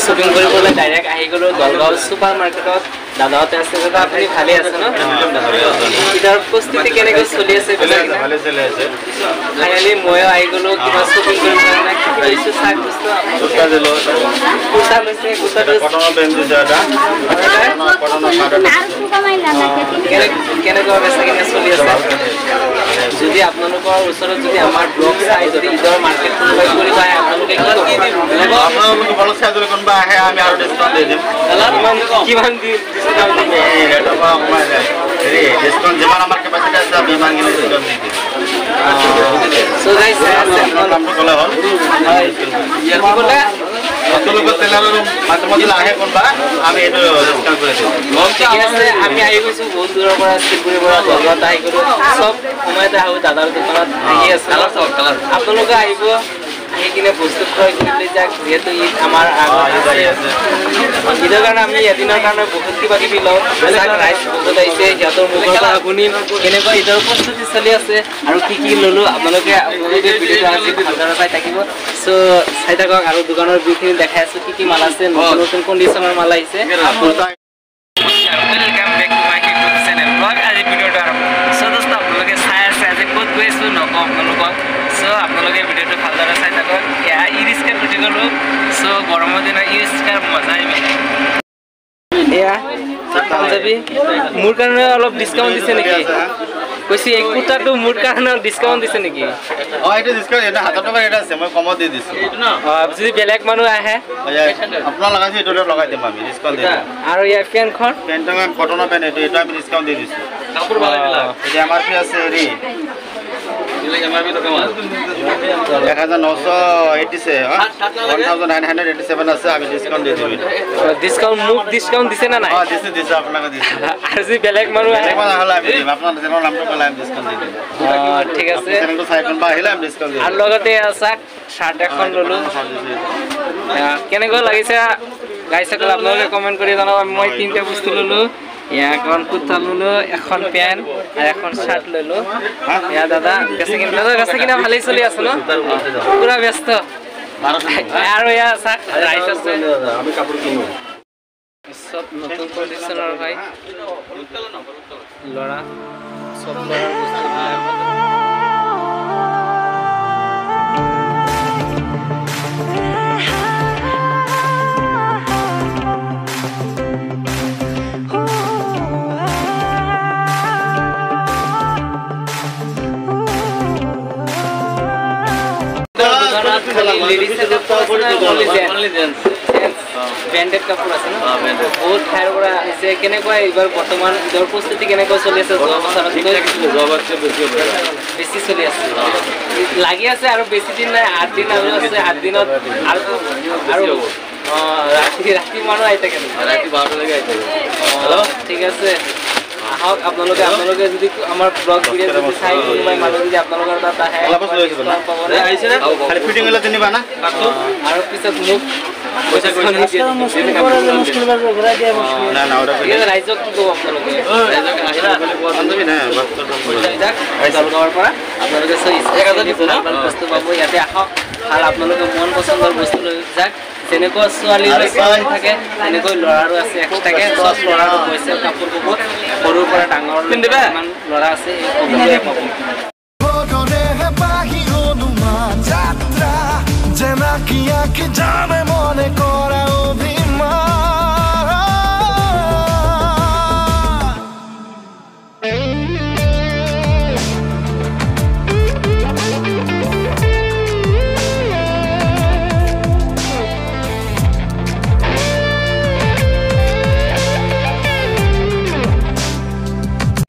Shopping কৰিবলৈ direct আহি গ'লো দলগাঁও ছুপাৰ মাৰ্কেটত দাদাহঁতে আছে দাদা আপুনি ভালে আছে ন ঈদৰ প্ৰস্তুতি কেনেকৈ চলি আছে ভালে চলি আছে ফাইনেলি ময়ো আহি গ'লো কিবা শ্বপিং কৰিব কাৰণে লৈছোঁ চাক বস্তু কুৰ্তা দিলো কুৰ্তা লৈছে কুৰ্তাটো কটনৰ পেণ্ট দিছে এটা কটনৰ কেনেকুৱা বেচা কিনা চলি আছে যদি আপোনালোকৰ ওচৰত যদি আমাৰ ব্লগ চাই যদি ঈদৰ মাৰ্কেট কোনোবাই কৰিব আহে আপোনালোকে আপোনালোকে ব্লগ চাই যদি কোনোবা আহে আমি আৰু ডিছকাউণ্ট দি দিম কিমান দিম ৰেটৰ পৰা কমাই যায় হেৰি ডিছকাউণ্ট যিমান আমাৰ কেপাচিটি আছে আমি ইমানখিনি ডিছকাউণ্ট দি দিম So guys, নামটো ক'লে হ'ল হয় ইয়াৰ কি ক'লে আপোনালোকৰ চেনেলৰ মাধ্যমত আহে কোনোবা আমি এইটো ডিছকাউণ্ট কৰি দিম ঠিক আছে আমি আহি গৈছোঁ বহুত দূৰৰ পৰা শিলপুৰীৰ পৰা দলগাঁৱত আহি গ'লো চব সময়তে আহোঁ দাদাৰ দোকানত আহি আছে আপোনালোকে আহিব আহি কিনে বস্তু ক্ৰয় কৰিবলৈ যাওক যিহেতু ঈদ আমাৰ আগত আছে ঈদৰ কাৰণে আমি এদিনৰ কাৰণে বহুত কিবা কিবি লওঁ ৰাইজ বহুত আহিছে সিহঁতৰ মুখৰ পৰা আপুনি কেনেকুৱা ঈদৰ প্ৰস্তুতি চলি আছে আৰু কি কি ল'লোঁ আপোনালোকে ভিডিঅ'টো আজি ভালদৰে চাই থাকিব চ' চাই থাকক আৰু দোকানৰ বিলখিনি দেখাই আছোঁ কি কি মাল আছে নতুন নতুন কণ্ডিশ্যনৰ মাল আহিছে welcome back to my YouTube channel blog আজি ভিডিঅ'টো আৰম্ভ চ' দোস্ত আপোনালোকে চাই আছে আজি ক'ত গৈ আছোঁ নকওঁ আপোনালোকক চ' আপোনালোকে ভিডিঅ'টো ভালদৰে চাই থাকক এয়া ই ৰিক্সাত উঠি গ'লোঁ চ' গৰমৰ দিনত ই ৰিক্সাৰ মজাই বেলেগ এয়া পাঞ্জাবী মোৰ কাৰণে অলপ ডিছকাউণ্ট দিছে নেকি কৈছে এই কুৰ্তাটো মোৰ কাৰণে ডিছকাউণ্ট দিছে নেকি এইটো ডিছকাউণ্ট এটা 1000 টকা ৰেট আছে মই কমত দি দিছোঁ যদি বেলেগ মানুহ আহে আপোনাৰ লগাইছে এইটো লগাই দিম আমি ডিছকাউণ্ট দিম আৰু ইয়াৰ পেণ্টখন পেণ্টটো কটনৰ পেণ্ট এইটো আমি ডিছকাউণ্ট দি দিছোঁ কাপোৰ ভালবিলাক এতিয়া আমাৰ কি আছে হেৰি 1987 আছে আমি ডিছকাউণ্ট দি দিম ডিছকাউণ্ট মোক ডিছকাউণ্ট দিছে না নাই দিছে আপোনাক দিছে আৰু যদি বেলেগ মানুহ আহে আমি দিম আপোনাৰ চেনেলৰ নামটো ক'লে আমি ডিছকাউণ্ট দি দিম ঠিক আছে চেনেলটো চাই কোনোবা আহিলে আমি ডিছকাউণ্ট দিম আৰু লগতে চাক চাৰ্ট এখন ল'লোঁ কেনেকুৱা লাগিছে গাইসকল আপোনালোকে কমেণ্ট কৰি জনাব মই 3টা বস্তু ল'লোঁ এখন কুৰ্তা ল'লোঁ এখন পেণ্ট আৰু এখন চাৰ্ট ল'লোঁ এয়া দাদা বেচা কিনা ভালেই চলি আছে ন পুৰা ব্যস্ত আৰু এয়া চাক ৰাইচ আছে আমি কাপোৰ কিনো চব নতুন কণ্ডিশ্যনৰ হয় ল'ৰা চব ল'ৰাৰ বস্তু ব্ৰেণ্ডেড কাপোৰ আছে ন বহুত ঠাইৰ পৰা আহিছে কেনেকুৱা এইবাৰ বৰ্তমান ঈদৰ প্ৰস্তুতি কেনেকুৱা চলি আছে বেছি চলি আছে লাগি আছে আৰু বেছি দিন নাই 8 দিন আৰু আছে 8 দিনত আৰু ৰাতি মানুহ আহি থাকে ৰাতি 12টালৈকে আহি থাকে ঠিক আছে আহক আপোনালোকে যদি আমাৰ ব্লগ ভিডিঅ' যদি চাই কোনোবাই মানুহ যদি আপোনালোকৰ তাত আহে আৰু পিছত মোক ৰাইজক কি ক'ব আপোনালোকে পৰা আপোনালোকে বস্তু পাব ইয়াতে আহক আৰু আপোনালোকে মন পচন্দৰ বস্তু লৈ যাওক যেনেকুৱা ছোৱালী থাকে তেনেকৈ ল'ৰাৰো আছে এক্সট্ৰাকে 10 ল'ৰাৰো পইচা কাপোৰ পাব সৰুৰ পৰা ডাঙৰ ইমান ল'ৰা আছে এই পাব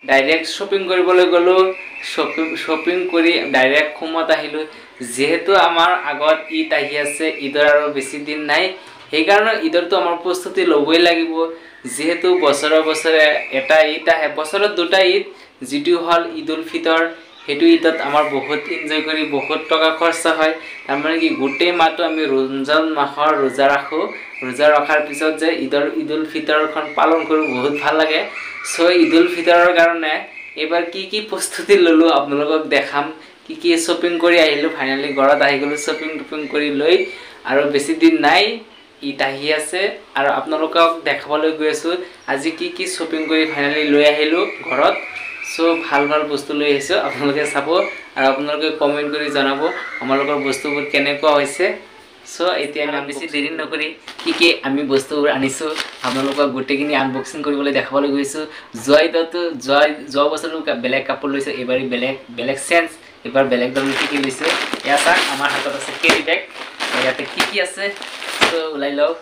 ডাইৰেক্ট শ্বপিং কৰিবলৈ গ'লোঁ শ্বপিং কৰি ডাইৰেক্ট হোমত আহিলোঁ যেহেতু আমাৰ আগত ঈদ আহি আছে ঈদৰ আৰু বেছি দিন নাই সেইকাৰণে ঈদৰটো আমাৰ প্ৰস্তুতি ল'বই লাগিব যেহেতু বছৰে এটা ঈদ আহে বছৰত 2টা ঈদ যিটো হ'ল ঈদ উল ফিতৰ সেইটো ঈদত আমাৰ বহুত এনজয় কৰি বহুত টকা খৰচা হয় তাৰমানে কি গোটেই মাহটো আমি ৰমজান মাহৰ ৰোজা ৰাখোঁ ৰোজা ৰখাৰ পিছত যে ঈদ উল ফিতৰখন পালন কৰোঁ বহুত ভাল লাগে চ' ঈদ উল ফিতৰৰ কাৰণে এবাৰ কি প্ৰস্তুতি ল'লোঁ আপোনালোকক দেখাম কি শ্বপিং কৰি আহিলোঁ ফাইনেলি ঘৰত আহি গ'লোঁ শ্বপিং কৰি লৈ আৰু বেছি দিন নাই ঈদ আহি আছে আৰু আপোনালোকক দেখাবলৈ গৈ আছোঁ আজি কি কি শ্বপিং কৰি ফাইনেলি লৈ আহিলোঁ ঘৰত। চ' ভাল ভাল বস্তু লৈ আহিছোঁ, আপোনালোকে চাব আৰু আপোনালোকে কমেণ্ট কৰি জনাব আমালোকৰ বস্তুবোৰ কেনেকুৱা হৈছে। চ' এতিয়া আমি বেছি দেৰি নকৰি কি আমি বস্তুবোৰ আনিছোঁ আপোনালোকক গোটেইখিনি আনবক্সিং কৰিবলৈ দেখাবলৈ গৈছোঁ। যোৱা বছৰো বেলেগ কাপোৰ লৈছোঁ, এইবাৰ বেলেগ চেঞ্জ, এইবাৰ বেলেগ ধৰণৰ কি লৈছোঁ। এয়া চাওক আমাৰ হাতত আছে কেৰি বেগ, ইয়াতে কি আছে চ' ওলাই লওঁ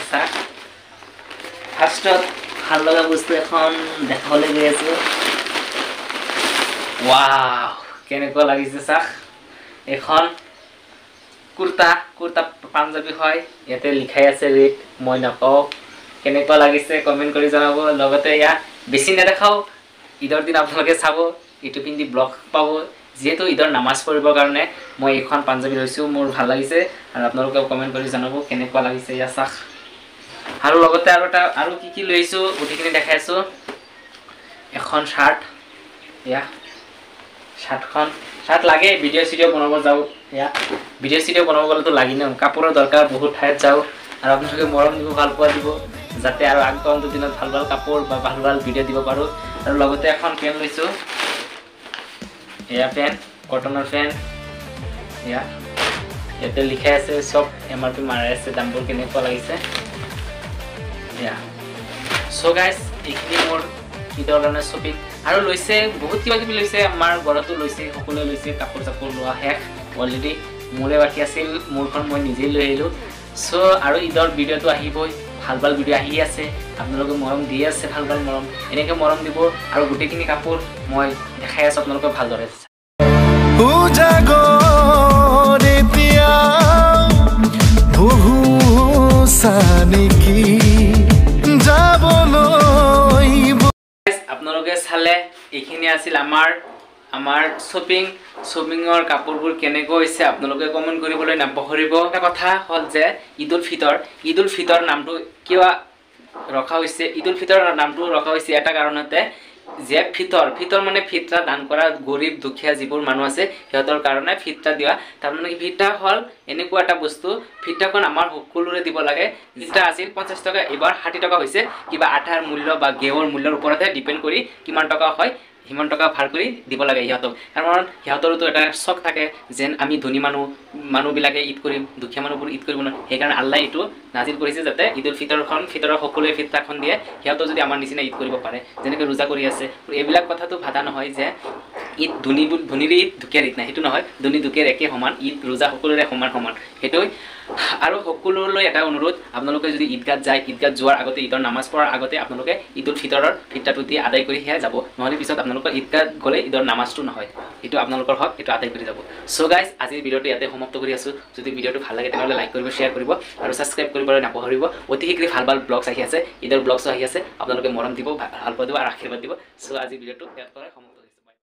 চাওক। ফাৰ্ষ্টত ভাল লগা বস্তু এখন দেখাবলৈ গৈ আছোঁ। ৱাও কেনেকুৱা লাগিছে চাওক, এখন কুৰ্তা পাঞ্জাবী হয়, ইয়াতে লিখাই আছে ৰেট, মই নকওঁ। কেনেকুৱা লাগিছে কমেণ্ট কৰি জনাব। লগতে ইয়াত বেছি নেদেখাওঁ, ঈদৰ দিন আপোনালোকে চাব, এইটো পিন্ধি ব্লগ পাব। যিহেতু ঈদৰ নামাজ পঢ়িবৰ কাৰণে মই এইখন পাঞ্জাবী লৈছোঁ, মোৰ ভাল লাগিছে আৰু আপোনালোকে কমেণ্ট কৰি জনাব কেনেকুৱা লাগিছে। ইয়াত চাওক আৰু লগতে আৰু কি লৈছোঁ গোটেইখিনি দেখাই আছোঁ। এখন চাৰ্ট, এয়া চাৰ্ট লাগে ভিডিঅ' চিডিঅ' বনাব যাওঁ, এয়া ভিডিঅ' চিডিঅ' বনাব গ'লেতো লাগি ন, কাপোৰৰ দৰকাৰ, বহুত ঠাইত যাওঁ আৰু আপোনালোকে মৰম দিব, ভাল পোৱা দিব, যাতে আৰু আগন্তুক দিনত ভাল কাপোৰ বা ভাল ভিডিঅ' দিব পাৰোঁ। আৰু লগতে এখন পেন লৈছোঁ, এয়া পেন, কটনৰ পেন, ইয়াতে লিখাই আছে চব MRP মাৰাই আছে, দামবোৰ কেনেকুৱা লাগিছে। চ' গাইজ এইখিনি মোৰ ঈদৰ কাৰণে শ্বপিং। আৰু লৈছে বহুত কিবা কিবি লৈছে, আমাৰ ঘৰতো লৈছে, সকলোৱে লৈছে, কাপোৰ চাপোৰ লোৱা শেষ অলৰেডি, মোৰে বাকী আছিল, মোৰখন মই নিজেই লৈ আহিলোঁ। চ' আৰু ঈদৰ ভিডিঅ'টো আহিবই, ভাল ভিডিঅ' আহি আছে, আপোনালোকে মৰম দি আছে, ভাল মৰম এনেকৈ মৰম দিব আৰু গোটেইখিনি কাপোৰ মই দেখাই আছোঁ আপোনালোকে ভালদৰে। আপোনালোকে চালে এইখিনি আছিল আমাৰ শ্বপিঙৰ কাপোৰবোৰ কেনেকুৱা হৈছে, আপোনালোকে কমেণ্ট কৰিবলৈ নাপাহৰিব। এটা কথা হ'ল যে ঈদ উল ফিতৰ নামটো কিয় ৰখা হৈছে, ঈদ উল ফিতৰ নামটো ৰখা হৈছে এটা কাৰণতে যে ফিতৰ মানে ফিতৰা দান কৰা, গৰীব দুখীয়া যিবোৰ মানুহ আছে সিহঁতৰ কাৰণে ফিতৰা দিয়া। তাৰমানে কি ফিতৰা হ'ল এনেকুৱা এটা বস্তু, ফিতৰাখন আমাৰ সকলোৰে দিব লাগে। ফিতৰা আছিল 50 টকা, এইবাৰ 60 টকা হৈছে, কিবা আঠাৰ মূল্য বা গেহৰ মূল্যৰ ওপৰতহে ডিপেণ্ড কৰি কিমান টকা হয় সিমান টকা ভাৰ কৰি দিব লাগে সিহঁতক। কাৰণ সিহঁতৰোতো এটা চখ থাকে যেন আমি ধনী মানুহবিলাকে ঈদ কৰিম, দুখীয়া মানুহবোৰ ঈদ কৰিব নোৱাৰে। সেইকাৰণে আল্লাহ এইটো নাজিল কৰিছে যাতে ঈদ উল ফিতৰৰ সকলোৱে ফিতৰাখন দিয়ে, সিহঁতেও যদি আমাৰ নিচিনা ঈদ কৰিব পাৰে, যেনেকৈ ৰোজা কৰি আছে। এইবিলাক কথাটো ভাদা নহয় যে ঈদ ধনীৰ ঈদ দুখীয়াৰ ঈদ নাই, সেইটো নহয়, ধনী দুখীয়াৰ একে সমান, ঈদ ৰোজা সকলোৰে সমান সেইটোৱে। আৰু সকলোলৈ এটা অনুৰোধ, আপোনালোকে যদি ঈদগাহ যায়, ঈদগাহ যোৱাৰ আগতে, ঈদৰ নামাজ পঢ়াৰ আগতে আপোনালোকে ঈদ উল ফিতৰৰ ফিতৰাটো দি আদায় কৰি সেয়া যাব, নহ'লে পিছত আপোনালোকৰ ঈদগাহ গ'লে ঈদৰ নামাজটো নহয়, এইটো আপোনালোকৰ হক, এইটো আদায় কৰি যাব। চ' গাইজ আজিৰ ভিডিঅ'টো ইয়াতে সমাপ্ত কৰি আছোঁ। যদি ভিডিঅ'টো ভাল লাগে তেনেহ'লে লাইক কৰিব, শ্বেয়াৰ কৰিব আৰু ছাবস্ক্ৰাইব কৰিবলৈ নাপাহৰিব। অতি শীঘ্ৰে ভাল ব্লগছ আহি আছে, ঈদৰ ব্লগছো আহি আছে, আপোনালোকে মৰম দিব, ভাল পোৱা দিব আৰু আশীৰ্বাদ দিব। চ' আজিৰ ভিডিঅ'টো ইয়াত কৰাৰ